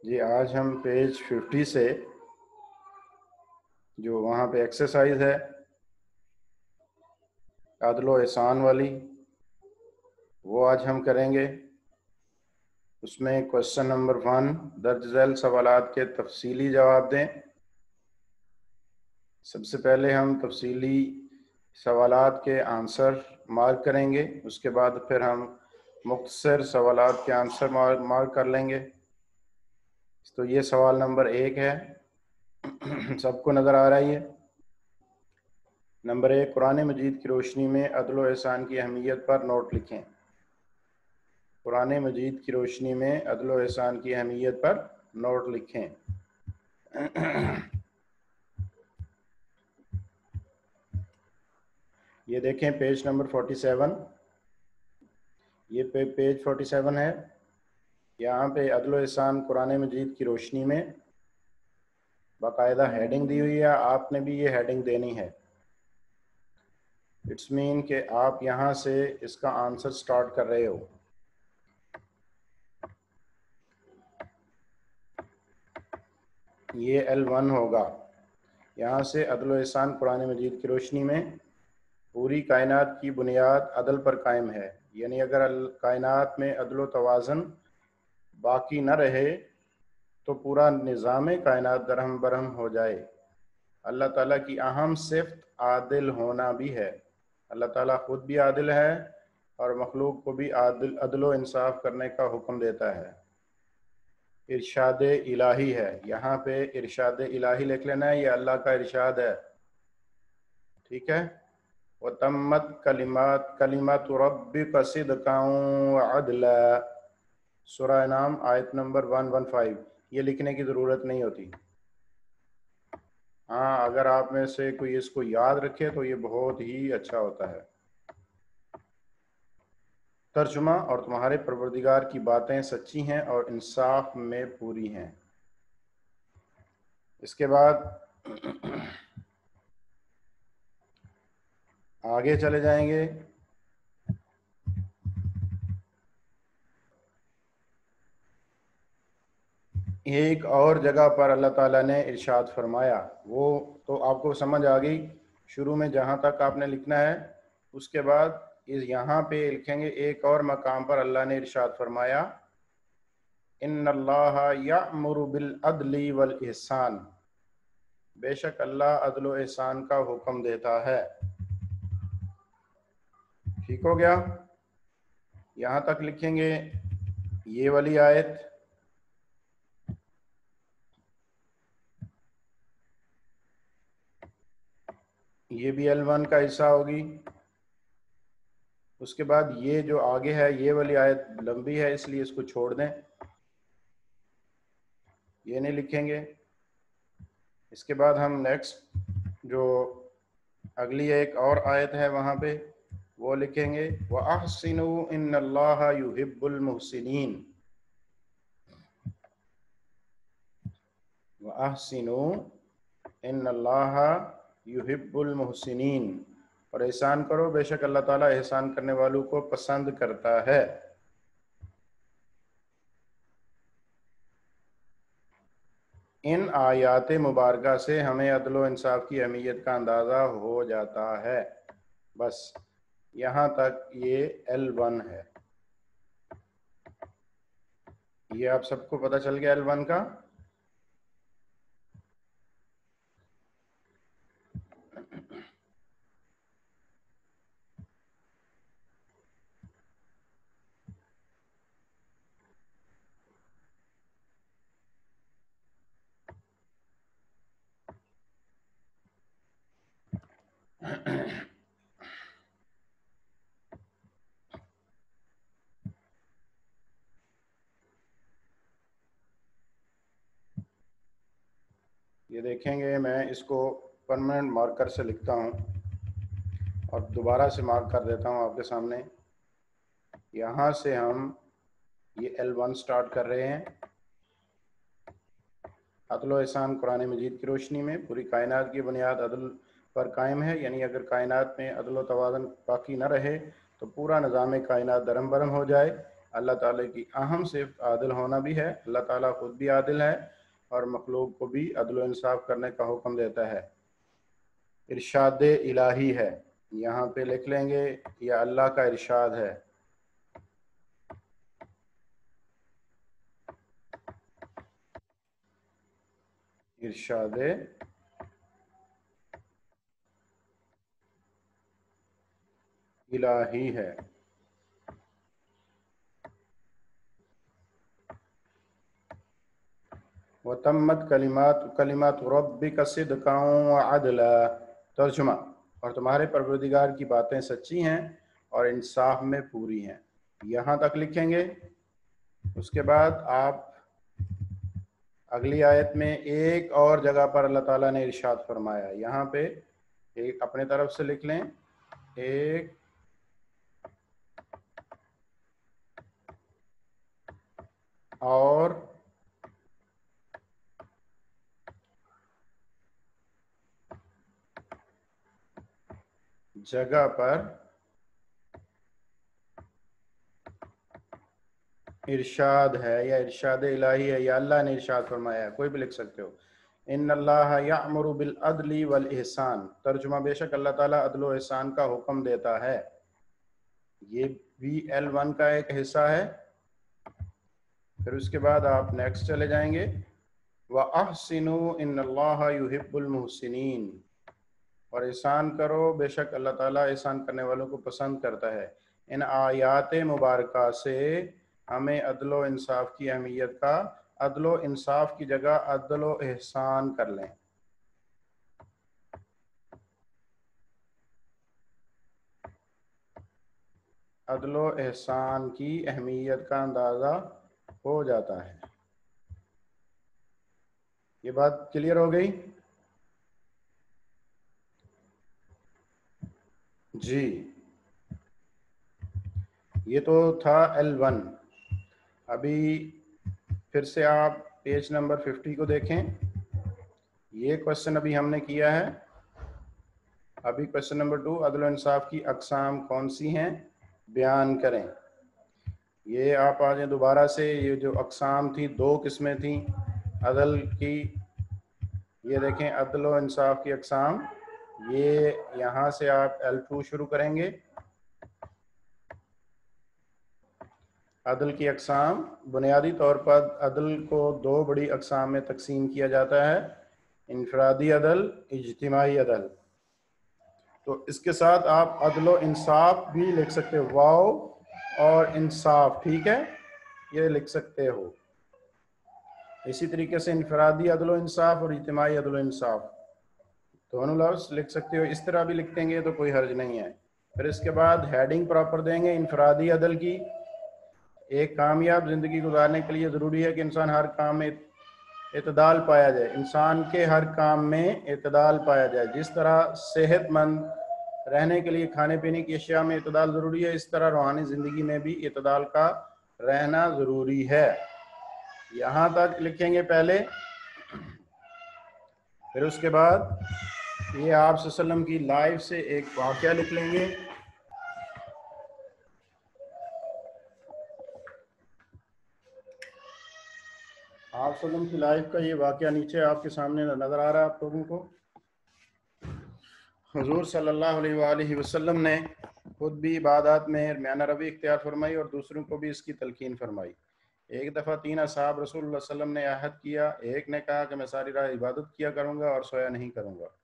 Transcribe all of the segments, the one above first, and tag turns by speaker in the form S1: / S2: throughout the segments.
S1: جی آج ہم پیج 50 سے جو وہاں پہ ایکسرسائز ہے عدل و احسان والی وہ آج ہم کریں گے۔ اس میں کوشچن نمبر 1 درج ذیل سوالات کے تفصیلی جواب دیں۔ سب سے پہلے ہم تفصیلی سوالات کے آنسر مارک کریں گے، اس کے بعد پھر ہم مختصر سوالات کے آنسر مارک کر لیں گے۔ تو یہ سوال نمبر 1 ہے، سب کو نظر آ رہی ہے؟ نمبر 1، قرآن مجید کی روشنی میں عدل و احسان کی اہمیت پر نوٹ لکھیں۔ قرآن مجید کی روشنی میں عدل و احسان کی اہمیت پر نوٹ لکھیں۔ یہ دیکھیں پیج نمبر 47، یہ پیج 47 ہے۔ یہاں پہ عدل و احسان قرآن مجید کی روشنی میں باقاعدہ ہیڈنگ دی ہوئی ہے، آپ نے بھی یہ ہیڈنگ دینی ہے۔ اٹس مین کہ آپ یہاں سے اس کا آنسر سٹارٹ کر رہے ہو۔ یہ L1 ہوگا، یہاں سے عدل و احسان قرآن مجید کی روشنی میں پوری کائنات کی بنیاد عدل پر قائم ہے، یعنی اگر کائنات میں عدل و توازن باقی نہ رہے تو پورا نظام کائنات درہم برہم ہو جائے۔ اللہ تعالیٰ کی اہم صفت عادل ہونا بھی ہے۔ اللہ تعالیٰ خود بھی عادل ہے اور مخلوق کو بھی عدل و انصاف کرنے کا حکم دیتا ہے۔ ارشاد الہی ہے، یہاں پہ ارشاد الہی لکھ لینا ہے، یہ اللہ کا ارشاد ہے، ٹھیک ہے؟ وَتَمَّتْ کَلِمَاتُ رَبِّكَ صِدْقًا وَعَدْلًا، سورہ انعام آیت نمبر 115۔ یہ لکھنے کی ضرورت نہیں ہوتی۔ ہاں اگر آپ میں سے کوئی اس کو یاد رکھے تو یہ بہت ہی اچھا ہوتا ہے۔ ترجمہ، اور تمہارے پروردگار کی باتیں سچی ہیں اور انصاف میں پوری ہیں۔ اس کے بعد آگے چلے جائیں گے۔ ایک اور جگہ پر اللہ تعالیٰ نے ارشاد فرمایا، وہ تو آپ کو سمجھ آ گئی، شروع میں جہاں تک آپ نے لکھنا ہے، اس کے بعد یہاں پہ لکھیں گے ایک اور مقام پر اللہ نے ارشاد فرمایا، ان اللہ یأمر بالعدل والاحسان، بے شک اللہ عدل و احسان کا حکم دیتا ہے۔ ٹھیک ہو گیا؟ یہاں تک لکھیں گے یہ والی آیت۔ یہ بھی L1 کا حصہ ہوگی۔ اس کے بعد یہ جو آگے ہے یہ والی آیت لمبی ہے، اس لیے اس کو چھوڑ دیں، یہ نہیں لکھیں گے۔ اس کے بعد ہم نیکسٹ جو اگلی ایک اور آیت ہے وہاں پہ وہ لکھیں گے، وَأَحْسِنُوا إِنَّ اللَّهَ يُحِبُّ الْمُحْسِنِينَ، وَأَحْسِنُوا إِنَّ اللَّهَ يُحِبُّ الْمُحْسِنِينَ، اور احسان کرو، بے شک اللہ تعالیٰ احسان کرنے والوں کو پسند کرتا ہے۔ ان آیات مبارکہ سے ہمیں عدل و انصاف کی اہمیت کا اندازہ ہو جاتا ہے۔ بس یہاں تک یہ L1 ہے۔ یہ آپ سب کو پتہ چل گیا L1 کا؟ یہ دیکھیں گے، میں اس کو پرماننٹ مارکر سے لکھتا ہوں اور دوبارہ سے مارک کر دیتا ہوں آپ کے سامنے۔ یہاں سے ہم یہ L1 سٹارٹ کر رہے ہیں۔ عدل و احسان قرآن مجید کی روشنی میں پوری کائنات کی بنیاد عدل پر قائم ہے، یعنی اگر کائنات میں عدل و توازن باقی نہ رہے تو پورا نظام کائنات درہم برہم ہو جائے۔ اللہ ताला की अहम सिर्फ आदिल होना भी है। अल्लाह ताला खुद भी आदिल है और मखलूक को भी अदल इंसाफ करने का हुक्म देता है। इरशाद इलाही है, यहाँ पे लिख लेंगे यह अल्लाह का इरशाद है। इरशाद इलाही है। वतम्मत कलिमात रब्बिक सिद्क़न व अदला। तर्जुमा, और तुम्हारे परवरदिगार की बातें सच्ची हैं और इंसाफ में पूरी हैं। यहाँ तक लिखेंगे। उसके बाद आप अगली आयत में एक और जगह पर अल्लाह ताला ने इरशाद फरमाया, यहाँ पे एक अपने तरफ से लिख लें, एक और जगह पर इरशाद है या इरशाद इलाही है या अल्लाह ने इरशाद फरमाया, कोई भी लिख सकते हो। इन्नल्लाह यअमुरु बिल अदली वल इहसान। तर्जुमा, बेशक अल्लाह ताला अदल व इहसान का हुक्म देता है। ये भी L1 का एक हिस्सा है। फिर उसके बाद आप नेक्स्ट चले जाएंगे, व अहसिनु इन्नल्लाह युहिब्बुल मुहसिनीन। और एहसान करो, बेशक अल्लाह ताला एहसान करने वालों को पसंद करता है। इन आयात मुबारका से हमें अदलो इंसाफ की अहमियत का, अदलो इंसाफ की जगह अदलो एहसान कर लें। अदलो एहसान की अहमियत का अंदाज़ा हो जाता है। ये बात क्लियर हो गई जी। ये तो था L1। अभी फिर से आप पेज नंबर 50 को देखें। ये क्वेश्चन अभी हमने किया है। अभी क्वेश्चन नंबर 2, अदल व इंसाफ की अक़साम कौन सी हैं, बयान करें। ये आप आ जाए दोबारा से। ये जो अक़साम थी, 2 किस्में थी अदल की। ये देखें अदल व इंसाफ की अक़साम। ये यहाँ से आप L2 शुरू करेंगे। अदल की अक़साम, बुनियादी तौर पर अदल को 2 बड़ी अक़साम में तकसीम किया जाता है, इनफरादी अदल, इज्तिमाई अदल। तो इसके साथ आप अदल व इंसाफ भी लिख सकते हो, वाव और इंसाफ, ठीक है, ये लिख सकते हो। इसी तरीके से इनफरादी अदल व इंसाफ और इज्तिमाई अदल व इंसाफ दोनों लफ्ज़ लिख सकते हो। इस तरह भी लिख देंगे तो कोई हर्ज नहीं है। फिर इसके बाद हेडिंग प्रॉपर देंगे इनफरादी अदल की। एक कामयाब ज़िंदगी गुजारने के लिए ज़रूरी है कि इंसान हर काम में इतदाल पाया जाए। इंसान के हर काम में इतदाल पाया जाए। जिस तरह सेहतमंद रहने के लिए खाने पीने की अशिया में इतदाल ज़रूरी है, इस तरह रूहानी ज़िंदगी में भी इतदाल का रहना ज़रूरी है। यहाँ तक लिखेंगे पहले। फिर उसके बाद ये आप सल्लम की लाइफ से एक वाक़या लिख लेंगे। आप सल्लम की लाइफ का ये वाक़या नीचे आपके सामने नज़र आ रहा है आप लोगों को। हुज़ूर सल्लल्लाहु अलैहि वसल्लम ने खुद भी इबादत में म्याना रवी इख्तियार फरमाई और दूसरों को भी इसकी तलकीन फरमाई। एक दफ़ा 3 असहाब रसूलुल्लाह सल्लल्लाहु अलैहि वसल्लम ने अहद किया। एक ने कहा कि मैं सारी रात इबादत किया करूँगा और सोया नहीं करूँगा।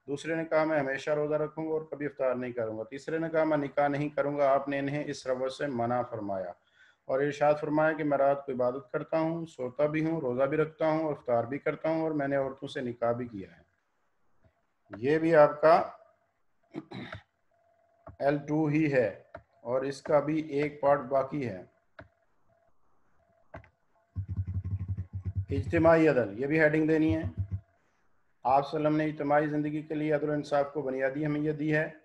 S1: दूसरे ने कहा मैं हमेशा रोज़ा रखूँगा और कभी इफ्तार नहीं करूँगा। तीसरे ने कहा मैं निकाह नहीं करूँगा। आपने इन्हें इस रवस से मना फरमाया और इरशाद फरमाया कि मैं रात को इबादत करता हूँ, सोता भी हूँ, रोज़ा भी रखता हूँ और इफ्तार भी करता हूँ और मैंने औरतों से निकाह भी किया है। ये भी आपका L2 ही है और इसका भी एक पार्ट बाकी है, इज्तिमाई अदल। ये भी हेडिंग देनी है। आप सल्लम ने इज्तिमाई ज़िंदगी के लिए अदल इंसाफ को बुनियादी अहमियत दी है।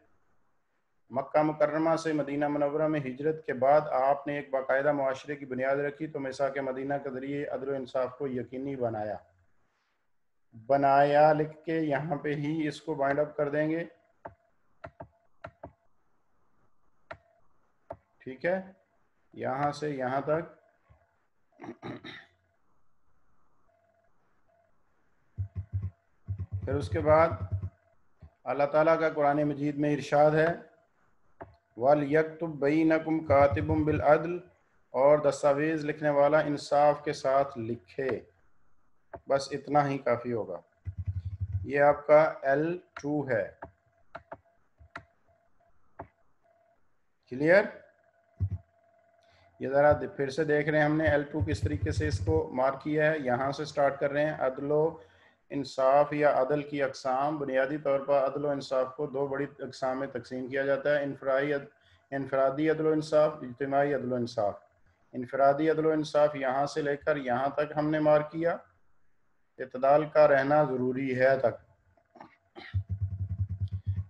S1: मक्का मुकर्रमा से मदीना मुनव्वरा में हिजरत के बाद आपने एक बाकायदा मुआशरे की बुनियाद रखी तो मिसाक मदीना के ज़रिए अदल इंसाफ को यकीनी बनाया लिख के यहाँ पे ही इसको बाइंड अप कर देंगे, ठीक है। یہاں سے یہاں تک پھر اس کے بعد اللہ تعالیٰ کا قرآن مجید میں ارشاد ہے وَلْيَكْتُبْ بَيْنَكُمْ كَاتِبٌ بِالْعَدْلِ، اور دستاویز لکھنے والا انصاف کے ساتھ لکھے. بس اتنا ہی کافی ہوگا. یہ آپ کا L2 ہے. کلیئر؟ یہ ذرا پھر سے دیکھ رہے ہیں ہم نے L2 کس طریقے سے اس کو مارک کیا ہے. یہاں سے سٹارٹ کر رہے ہیں. عدل و انصاف یا عدل کی اقسام. بنیادی طور پر عدل و انصاف کو دو بڑی اقسام میں تقسیم کیا جاتا ہے: انفرادی عدل و انصاف، اجتماعی عدل و انصاف. انفرادی عدل و انصاف یہاں سے لے کر یہاں تک ہم نے مارک کیا. اعتدال کا رہنا ضروری ہے تک.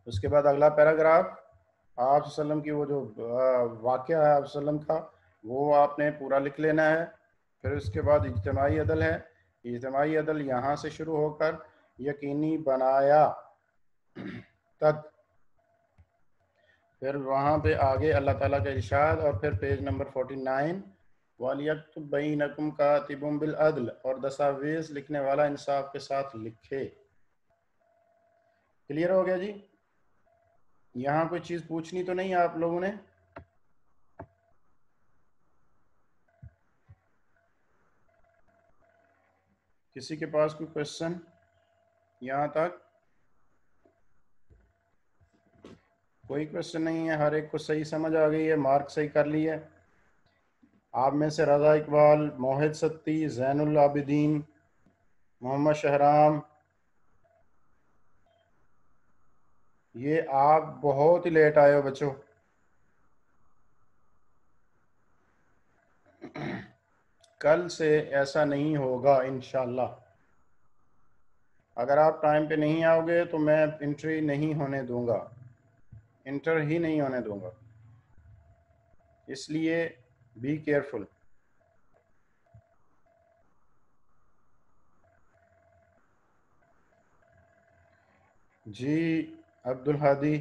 S1: اس کے بعد اگلا پیراگراف آپ صلی اللہ علیہ وسلم کی وہ جو واقعہ ہے آپ صلی اللہ علیہ وسلم کا، وہ آپ نے پورا لکھ لینا ہے. پھر اس کے بعد اجتماعی عدل ہے. اجتماعی عدل یہاں سے شروع ہو کر یقینی بنایا تک. پھر وہاں پہ آگے اللہ تعالیٰ کا ارشاد، اور پھر پیج نمبر 49 وَلْيَكْتُبْ بَيْنَكُمْ كَاتِبٌ بِالْعَدْلِ، اور دستاویز لکھنے والا انصاف کے ساتھ لکھے. کلیئر ہو گیا جی؟ یہاں کوئی چیز پوچھنی تو نہیں آپ لوگوں نے؟ کسی کے پاس کوئی کوشچن یہاں تک؟ کوئی کوشچن نہیں ہے، ہر ایک کو صحیح سمجھ آ گئی ہے، مارک صحیح کر لی ہے. آپ میں سے رضا اقبال، موحد ستی، زین العابدین، محمد شہرام، یہ آپ بہت ہی لیٹ آئے ہو بچوں. کل سے ایسا نہیں ہوگا انشاءاللہ. اگر آپ ٹائم پہ نہیں آؤ گے تو میں انٹری نہیں ہونے دوں گا، انٹر ہی نہیں ہونے دوں گا. اس لیے بی کیئرفل. جی عبدالہادی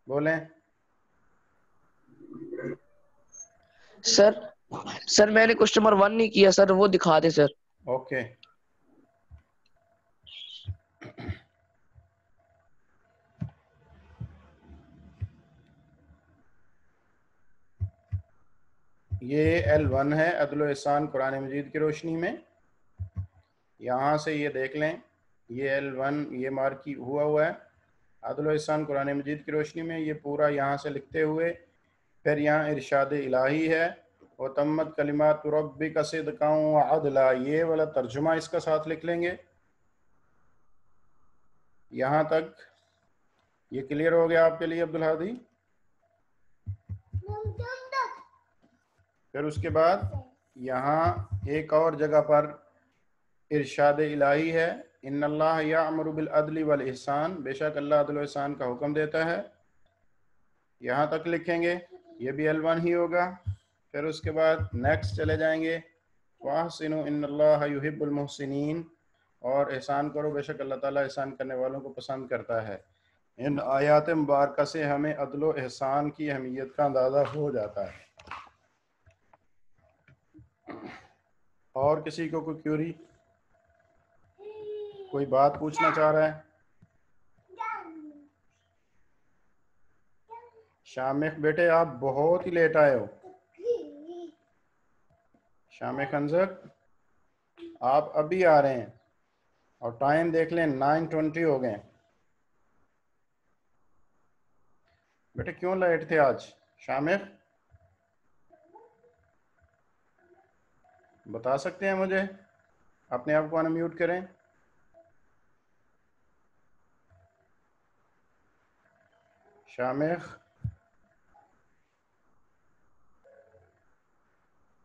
S1: بولیں.
S2: سر میں نے کوسچن نمبر 1 نہیں کیا سر، وہ دکھا دے سر.
S1: اوکے. یہ L1 ہے، عدل و احسان قرآن مجید کی روشنی میں. یہاں سے یہ دیکھ لیں، یہ L1 یہ مارک ہوا ہے عدل و احسان قرآن مجید کی روشنی میں. یہ پورا یہاں سے لکھتے ہوئے پھر یہاں ارشاد الہی ہے وَتَمَّتْ کَلِمَاتُ رَبِّكَ صِدْقًا وَعَدْلًا، یہ والا ترجمہ اس کا ساتھ لکھ لیں گے. یہاں تک یہ کلیئر ہو گیا آپ کے لیے عبدالہادی؟ پھر اس کے بعد یہاں ایک اور جگہ پر ارشاد الہی ہے ان اللہ یأمر بالعدل والاحسان، بے شک اللہ عدل و احسان کا حکم دیتا ہے. یہاں تک لکھیں گے، یہ بھی L1 ہی ہوگا. پھر اس کے بعد نیکسٹ چلے جائیں گے وَأَحْسِنُوا إِنَّ اللَّهَ يُحِبُّ الْمُحْسِنِينَ، اور احسان کرو بے شک اللہ تعالیٰ احسان کرنے والوں کو پسند کرتا ہے. ان آیات مبارکہ سے ہمیں عدل و احسان کی اہمیت کا اندازہ ہو جاتا ہے. اور کسی کو کوئی کیوری، کوئی بات پوچھنا چاہ رہا ہے؟ شامخ بیٹے آپ بہت ہی لیٹ آئے ہو. شامخ انظر آپ ابھی آ رہے ہیں اور ٹائم دیکھ لیں 9:20 ہو گئے. بیٹے کیوں لیٹ تھے آج؟ شامخ بتا سکتے ہیں مجھے؟ اپنے آپ کو انمیوٹ کریں. شامخ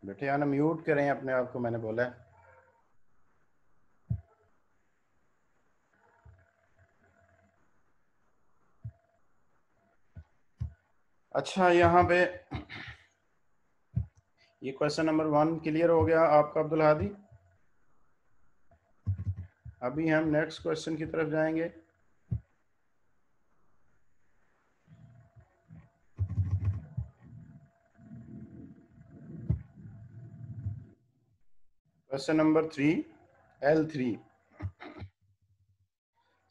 S1: بیٹے انمیوٹ کریں اپنے آپ کو، میں نے بولا ہے. اچھا یہاں پہ یہ کویسچن نمبر 1 کلیئر ہو گیا آپ کا عبدالہادی. ابھی ہم نیکسٹ کویسچن کی طرف جائیں گے. क्वेश्चन नंबर 3 L3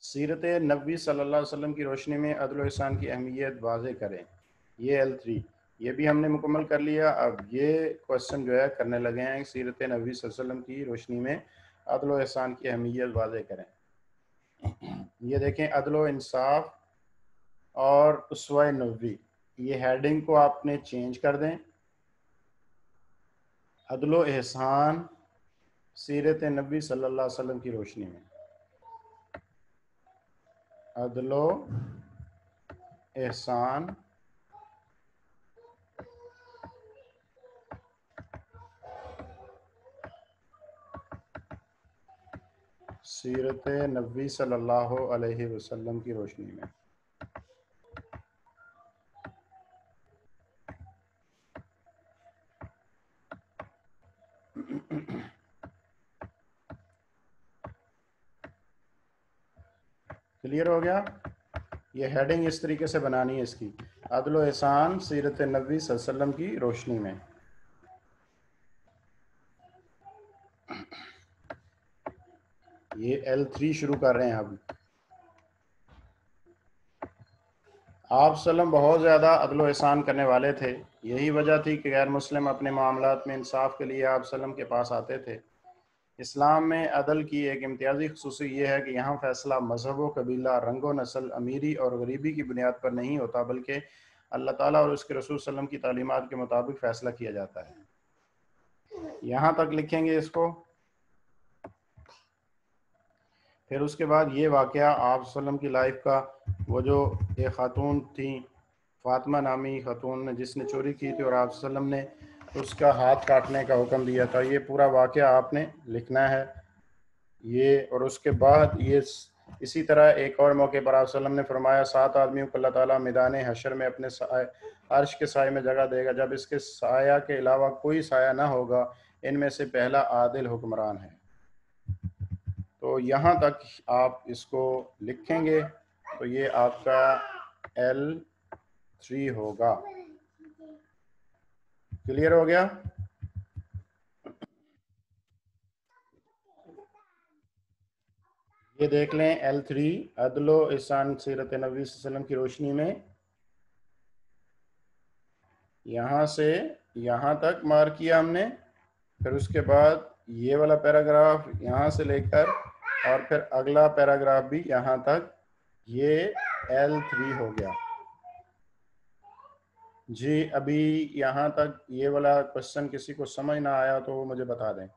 S1: सीरत नबी सल्लल्लाहु अलैहि वसल्लम की रोशनी में अदल और ihसान की अहमियत वाज़े करें। ये L3 ये भी हमने मुकम्मल कर लिया। अब ये क्वेश्चन जो है करने लगे हैं सीरत नबी सल्लल्लाहु अलैहि वसल्लम की रोशनी में अदल और ihसान की अहमियत वाज़े करें। ये देखें अदल और इंसाफ और उसवा नबी, ये हेडिंग को आपने चेंज कर दें। अदल और ihसान सीरत नबी सल्लल्लाहु अलैहि वसल्लम की रोशनी में, अदल और ihसान सीरत नबी सल्लल्लाहु अलैहि वसल्लम की रोशनी में। क्लियर हो गया? ये हेडिंग इस तरीके से बनानी है इसकी, अदल और ihसान सीरत नबी सल्लल्लाहु अलैहि वसल्लम की रोशनी में। ये L3 शुरू कर रहे हैं। अब आप सल्लम बहुत ज़्यादा अदल और ihसान करने वाले थे। यही वजह थी कि गैर मुस्लिम अपने मामलात में इंसाफ के लिए आप सल्लम के पास आते थे। इस्लाम में अदल की एक इम्तियाजी खसूसी ये है कि यहाँ फ़ैसला मज़हब व कबीला, रंग व नस्ल, अमीरी और गरीबी की बुनियाद पर नहीं होता, बल्कि अल्लाह ताला और उसके रसूल सल्लम की तालीमात के मुताबिक फ़ैसला किया जाता है। यहाँ तक लिखेंगे इसको। फिर उसके बाद ये वाक़या आप सल्लम की लाइफ का, वो जो एक ख़ातून थी फ़ातिमा नामी ख़ातून ने जिसने चोरी की थी और आप सल्लम ने उसका हाथ काटने का हुक्म दिया था, ये पूरा वाक़या आपने लिखना है ये। और उसके बाद ये इसी तरह एक और मौके पर आप सल्लम ने फरमाया 7 आदमियों को अल्लाह ताला मैदान हशर में अपने अर्श के साए में जगह देगा, जब इसके साया के अलावा कोई साया ना होगा। इनमें से पहला आदिल हुक्मरान है। तो यहाँ तक आप इसको लिखेंगे तो ये आपका L3 होगा। क्लियर हो गया? ये देख लें L3 अदल और ihसान सीरत नबी सल्लल्लाहु अलैहि वसल्लम की रोशनी में, यहाँ से यहाँ तक मार्क किया हमने। फिर उसके बाद ये वाला पैराग्राफ यहाँ से लेकर और फिर अगला पैराग्राफ भी यहाँ तक, ये L3 हो गया जी। अभी यहाँ तक ये वाला क्वेश्चन किसी को समझ ना आया तो वो मुझे बता दें।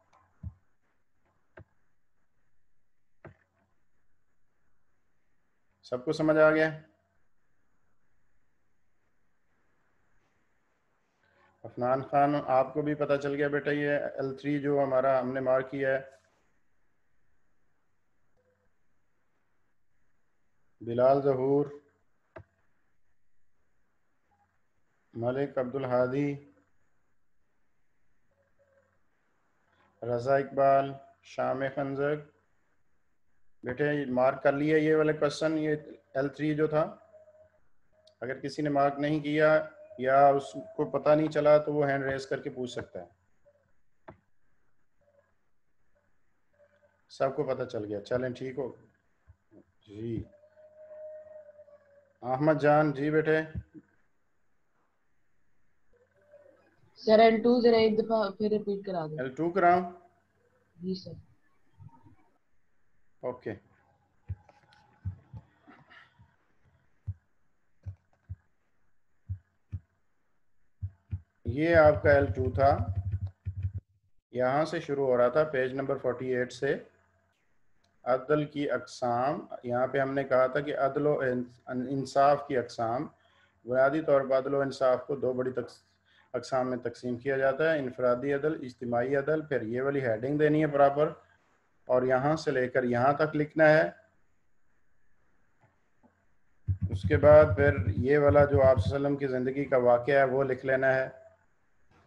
S1: सबको समझ आ गया? अफनान खान, आपको भी पता चल गया बेटा ये L3 जो हमारा हमने मार्क किया है? बिलाल जहूर, मलिक अब्दुल हादी, रज़ा इकबाल, शाम खंजक, बेटे मार्क कर लिया ये वाले क्वेश्चन, ये L3 जो था। अगर किसी ने मार्क नहीं किया या उसको पता नहीं चला तो वो हैंड रेस करके पूछ सकता है। सबको पता चल गया? चलें ठीक हो जी। अहमद जान जी बेटे।
S3: सर L2 जरा एक दफा फिर रिपीट करा दें।
S1: L2 कराऊं?
S3: जी सर।
S1: ओके। ये आपका L2 था, यहाँ से शुरू हो रहा था पेज नंबर 48 से। अदल की अक़साम, यहाँ पे हमने कहा था कि अदल व इंसाफ की अक़साम, बुनियादी तौर पर अदल व इंसाफ को दो बड़ी अक़साम में तकसीम किया जाता है, इनफरादी अदल, इज्तिमाई अदल। फिर ये वाली हेडिंग देनी है बराबर और यहाँ से लेकर यहाँ तक लिखना है। उसके बाद फिर ये वाला जो आप सल्लम की ज़िंदगी का वाक़या है वो लिख लेना है।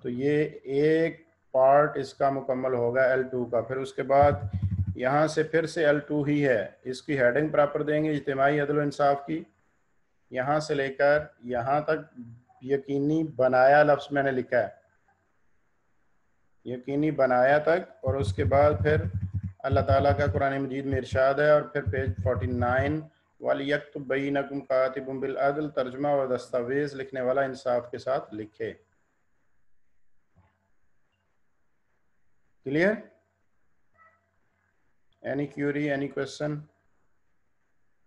S1: तो ये एक पार्ट इसका मुकम्मल होगा L2 का। फिर उसके बाद यहाँ से फिर से L2 ही है, इसकी हेडिंग प्रॉपर देंगे इज्तिमाई अदल व इंसाफ की। यहाँ से लेकर यहाँ तक यकीनी बनाया लफ्ज़ मैंने लिखा है। यकीनी बनाया तक, और उसके बाद फिर अल्लाह ताला का कुरान मजीद में इरशाद है, और फिर पेज 49 वलियक्तुब बैनकुम कातिबुम बिल अदल, तर्जुमा और दस्तावेज लिखने वाला इंसाफ के साथ लिखे। Clear? Any Curie, any question,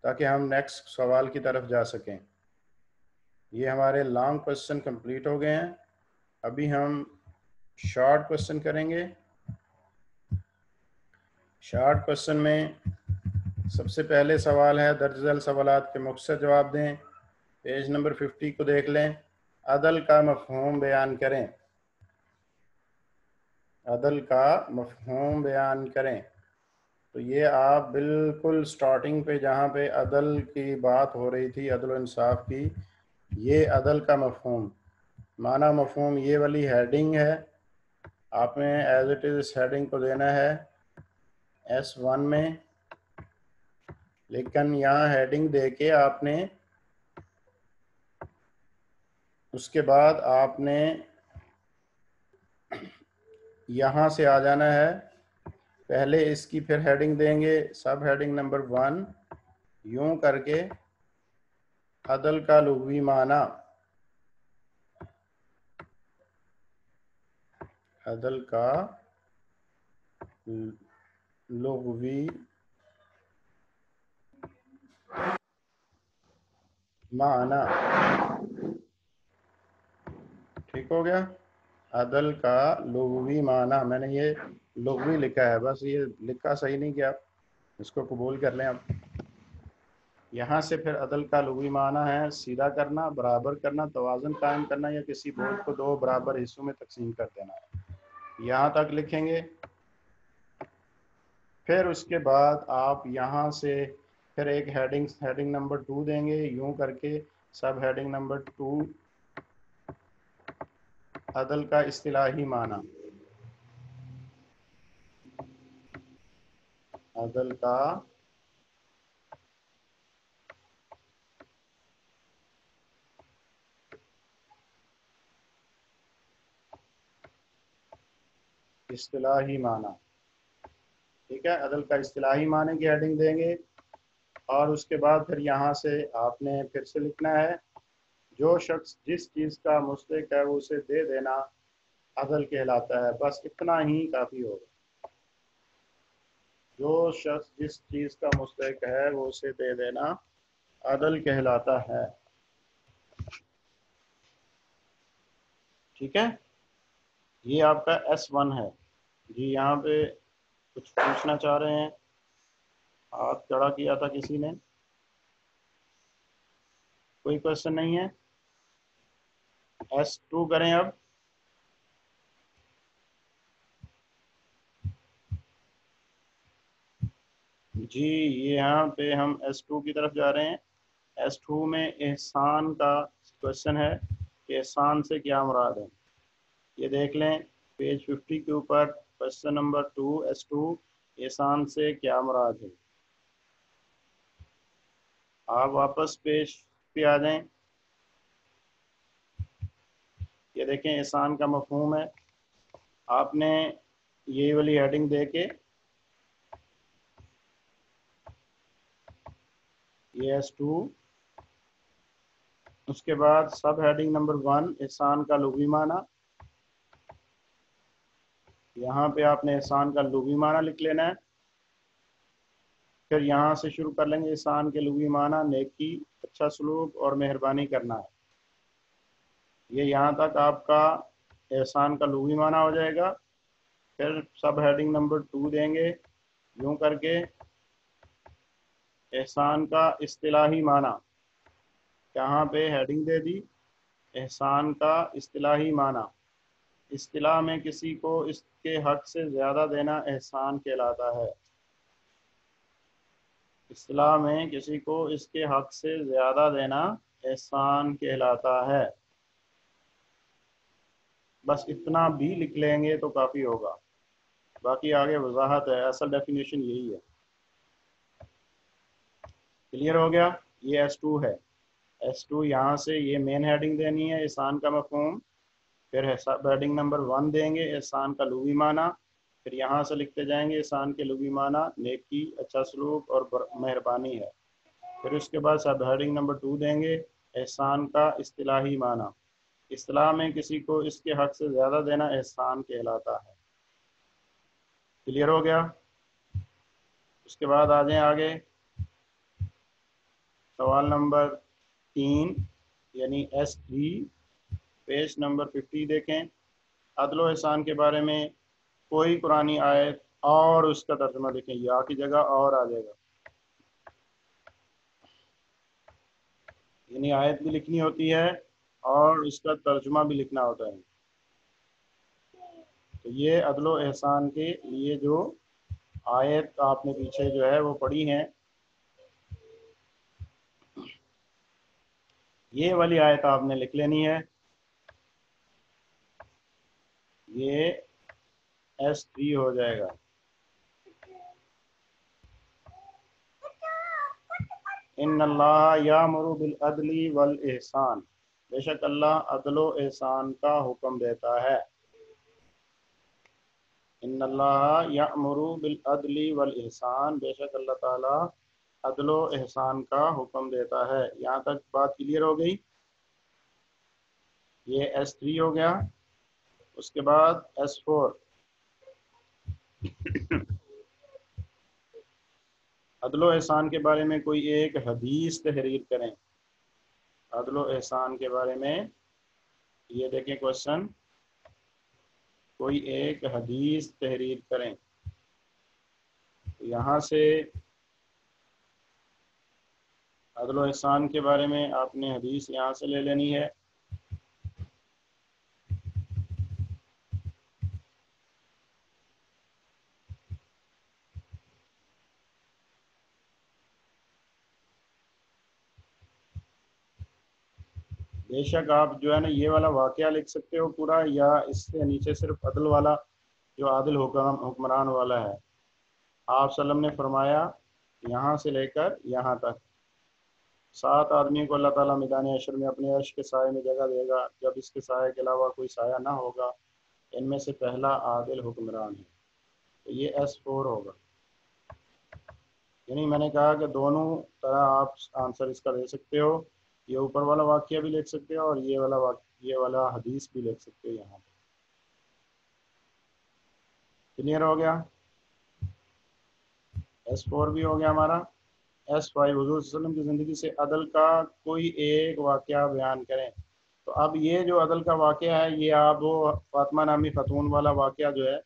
S1: ताकि हम नेक्स्ट सवाल की तरफ जा सकें। ये हमारे लॉन्ग क्वेश्चन कंप्लीट हो गए हैं। अभी हम शॉर्ट क्वेश्चन करेंगे। शॉर्ट क्वेश्चन में सबसे पहले सवाल है, दर्ज झैल सवालात के मुख्तसर जवाब दें। पेज नंबर 50 को देख लें। अदल का मफ़हूम बयान करें। अदल का मफ़हूम बयान करें। तो ये आप बिल्कुल स्टार्टिंग पे जहाँ पे अदल की बात हो रही थी, अदल व इंसाफ की, ये अदल का मफ़हूम, माना मफ़हूम, ये वाली हेडिंग है। आपने एज इट इज़ इस हेडिंग को देना है S1 में, लेकिन यहाँ हेडिंग दे के आपने उसके बाद आपने यहाँ से आ जाना है। पहले इसकी फिर हेडिंग देंगे, सब हेडिंग नंबर 1, यूं करके अदल का लुग़वी माना। अदल का लुग़वी माना। ठीक हो गया? अदल का लुग़वी माना, मैंने ये लुग़वी लिखा है, बस ये लिखा सही नहीं किया, इसको कबूल कर लें आप। यहाँ से फिर अदल का लुग़वी माना है सीधा करना, बराबर करना, तवाज़ुन कायम करना, या किसी बोझ को दो बराबर हिस्सों में तकसीम कर देना है। यहाँ तक लिखेंगे। फिर उसके बाद आप यहाँ से फिर एक हेडिंग नंबर 2 देंगे, यूं करके सब हेडिंग नंबर 2, अदल का इस्तिलाही माना। अदल का इस्तिलाही माना। ठीक है, अदल का इस्तिलाही माने की हेडिंग देंगे, और उसके बाद फिर यहाँ से आपने फिर से लिखना है, जो शख्स जिस चीज़ का मुस्तहिक है वो उसे दे देना अदल कहलाता है। बस इतना ही काफ़ी होगा। जो शख्स जिस चीज़ का मुस्तहिक है वो उसे दे देना अदल कहलाता है। ठीक है, ये आपका S1 है जी। यहाँ पे कुछ पूछना चाह रहे हैं, हाथ खड़ा किया था किसी ने, कोई क्वेश्चन नहीं है? S2 करें अब। जी, ये यहाँ पे हम S2 की तरफ जा रहे हैं। S2 में एहसान का क्वेश्चन है कि एहसान से क्या मुराद है। ये देख लें पेज 50 के ऊपर, क्वेश्चन नंबर 2 S2, एहसान से क्या मुराद है। आप वापस पेज पे आ जाएं। ये देखें एहसान का मफहूम है। आपने ये वाली हेडिंग दे के ये S2, उसके बाद सब हेडिंग नंबर 1, एहसान का लुग़वी माना। यहाँ पे आपने एहसान का लुग़वी माना लिख लेना है। फिर यहाँ से शुरू कर लेंगे, एहसान के लुग़वी माना नेकी, अच्छा सलूक और मेहरबानी करना है। ये यहाँ तक आपका एहसान का लुग़वी माना हो जाएगा। फिर सब हेडिंग नंबर 2 देंगे, यूं करके एहसान का इस्तिलाही माना। यहाँ पे हेडिंग दे दी, एहसान का इस्तिलाही माना। इस्तिलाह में किसी को इसके हक से ज़्यादा देना एहसान कहलाता है। इस्तिलाह में किसी को इसके हक से ज़्यादा देना एहसान कहलाता है। बस इतना भी लिख लेंगे तो काफ़ी होगा, बाकी आगे वजाहत है, असल डेफिनेशन यही है। क्लियर हो गया? ये S2 है। S2 यहाँ से ये मेन हेडिंग देनी है, एहसान का मफहूम। پھر ہیڈنگ نمبر 1 دیں گے احسان کا لغوی معنی، پھر یہاں سے لکھتے جائیں گے احسان کے لغوی معنی نیکی، اچھا سلوک اور مہربانی ہے۔ پھر اس کے بعد سب ہیڈنگ نمبر 2 دیں گے احسان کا اصطلاحی معنی، اصطلاح میں کسی کو اس کے حق سے زیادہ دینا احسان کہلاتا ہے۔ کلیئر ہو گیا؟ اس کے بعد آ جائیں آگے، سوال نمبر 3 یعنی S3 پیج نمبر 50 دیکھیں۔ عدل و احسان کے بارے میں کوئی قرآنی آیت اور اس کا ترجمہ دیکھیں، یا کی جگہ اور آ جائے گا، یعنی آیت بھی لکھنی ہوتی ہے اور اس کا ترجمہ بھی لکھنا ہوتا ہے۔ تو یہ عدل و احسان کے لیے جو آیت آپ نے پیچھے جو ہے وہ پڑھی ہیں، یہ والی آیت آپ نے لکھ لینی ہے۔ یہ S3 ہو جائے گا۔ ان اللہ یامر بالعدل والاحسان، بے شک اللہ عدل و احسان کا حکم دیتا ہے۔ ان اللہ یامر بالعدل والاحسان، بے شک اللہ تعالی عدل و احسان کا حکم دیتا ہے۔ یہاں تک بات کلیئر ہو گئی؟ یہ S3 ہو گیا۔ اس کے بعد S4 عدل و احسان کے بارے میں کوئی ایک حدیث تحریر کریں۔ عدل و احسان کے بارے میں یہ دیکھیں کوشچن، کوئی ایک حدیث تحریر کریں۔ یہاں سے عدل و احسان کے بارے میں آپ نے حدیث یہاں سے لے لینی ہے۔ بے شک آپ جو ہے نا یہ والا واقعہ لکھ سکتے ہو پورا، یا اس سے نیچے صرف عدل والا جو عادل حکمران والا ہے۔ آپ صلی اللہ علیہ وسلم نے فرمایا یہاں سے لے کر یہاں تک 7 آدمیوں کو اللہ تعالیٰ میدان حشر میں اپنے عرش کے سائے میں جگہ دے گا، جب اس کے سائے کے علاوہ کوئی سایہ نہ ہوگا، ان میں سے پہلا عادل حکمران ہے۔ تو یہ S4 ہوگا۔ یعنی میں نے کہا کہ دونوں طرح آپ آنسر اس کا دے سکتے ہو، یہ اوپر والا واقعہ بھی لکھ سکتے ہو اور یہ والا حدیث بھی لکھ سکتے ہو۔ یہاں کلیئر ہو گیا؟ S4 بھی ہو گیا ہمارا۔ S5 حضور صلی اللہ علیہ وسلم کی زندگی سے عدل کا کوئی ایک واقعہ بیان کریں۔ تو اب یہ جو عدل کا واقعہ ہے، یہ آپ وہ فاطمہ نامی خاتون والا واقعہ جو ہے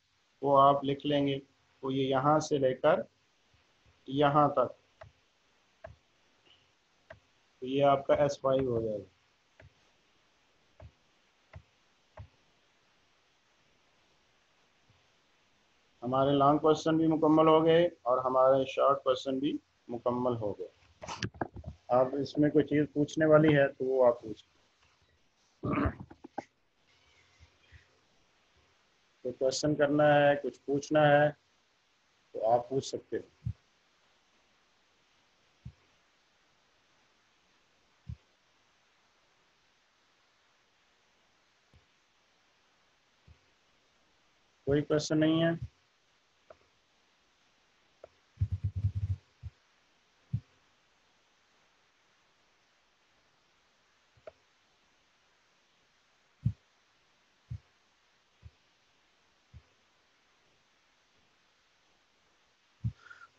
S1: وہ آپ لکھ لیں گے، وہ یہ یہاں سے لے کر یہاں تک، تو یہ آپ کا S5 ہو جائے گا۔ ہمارے لانگ کوشچن بھی مکمل ہو گئے اور ہمارے شارٹ کوشچن بھی مکمل ہو گئے۔ آپ اس میں کوئی چیز پوچھنے والی ہے تو وہ آپ پوچھیں، کوئی کوشچن کرنا ہے، کچھ پوچھنا ہے تو آپ پوچھ سکتے ہو۔ کوئی کوشچن نہیں ہے؟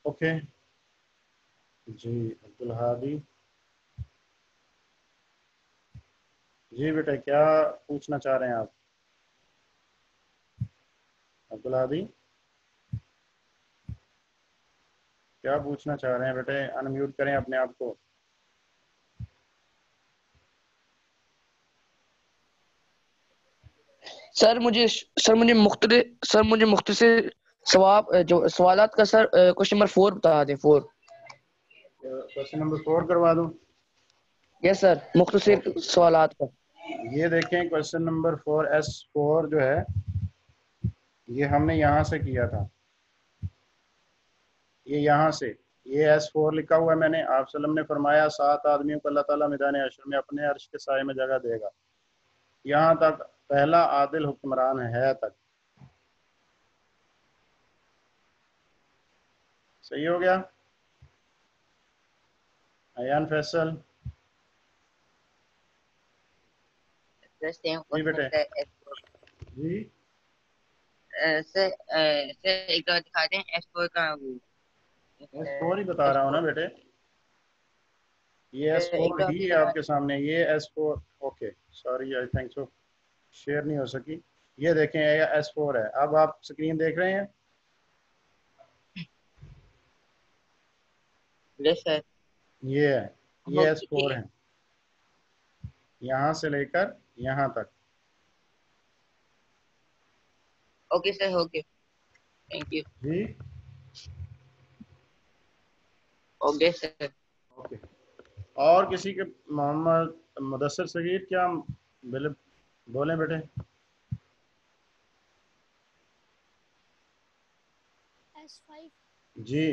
S1: اوکے جی عبدالہادی جی بیٹا کیا پوچھنا چاہ رہے ہیں آپ؟ عبدالہادی کیا پوچھنا چاہ رہے ہیں بیٹے؟ انمیوٹ کریں اپنے آپ کو۔
S2: سر مجھے مختصر سوالات کا سر کوشچن نمبر 4 بتا دیں۔ 4
S1: کوشچن نمبر 4 کروا دوں؟
S2: یس سر، مختصر سوالات کا۔
S1: یہ دیکھیں کوشچن نمبر 4 S4 جو ہے یہ ہم نے یہاں سے کیا تھا، یہ یہاں سے یہ S4 لکھا ہوا ہے میں نے۔ آپ صلی اللہ علیہ وسلم نے فرمایا 7 آدمیوں کو اللہ تعالیٰ میدان حشر میں اپنے عرش کے سائے میں جگہ دے گا، یہاں تک پہلا عادل حکمران ہے تک. صحیح ہو گیا. ایان فیصل جی بیٹے جی
S4: ایک دکھا دیں S4 کا وہ
S1: S4 ہی بتا رہا ہوں نا بیٹے. یہ S4 ہی ہے آپ کے سامنے. یہ S4 okay sorry I think so share نہیں ہو سکی. یہ دیکھیں یہ S4 ہے. اب آپ اسکرین دیکھ رہے ہیں. یہ ہے یہ S4 ہے یہاں سے لے کر یہاں تک.
S4: Okay sir okay thank you.
S1: جی
S4: اوکے سر.
S1: اوکے. اور کسی کے محمد مدثر صغیر کیا بولیں بیٹے.
S5: S5
S1: جی